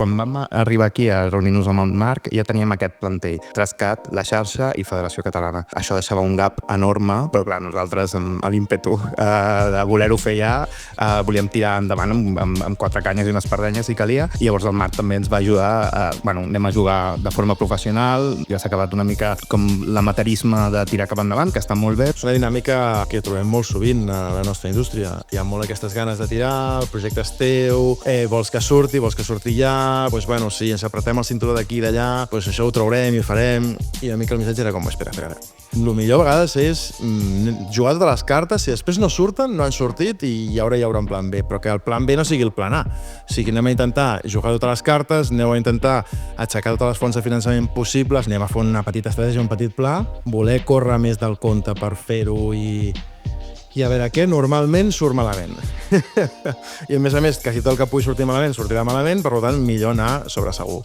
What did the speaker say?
Quan vam arribar aquí a reunir-nos amb el Marc ja teníem aquest plantell, Trascat, la xarxa i Federació Catalana. Això deixava un gap enorme, però clar, nosaltres amb l'ímpetu de voler-ho fer ja volíem tirar endavant amb quatre canyes i unes espardenyes si calia, i llavors el Marc també ens va ajudar anem a jugar de forma professional, ja s'ha acabat una mica com l'amaterisme de tirar cap endavant, que està molt bé. És una dinàmica que trobem molt sovint a la nostra indústria. Hi ha molt aquestes ganes de tirar, el projecte és teu, vols que surti ja, doncs bueno, si ens apretem el cinturó d'aquí i d'allà, doncs això ho traurem i ho farem. I una mica el missatge era com, espera. El millor a vegades és jugar totes les cartes, si després no surten, no han sortit i ara hi haurà un plan B, però que el plan B no sigui el plan A. O sigui, anem a intentar jugar totes les cartes, aneu a intentar aixecar totes les fonts de finançament possibles, anem a fer una petita estratègia, un petit pla, voler córrer més del compte per fer-ho i a veure què, normalment surt malament. I a més, quasi tot el que pugui sortir malament sortirà malament, per tant, millor anar sobre segur.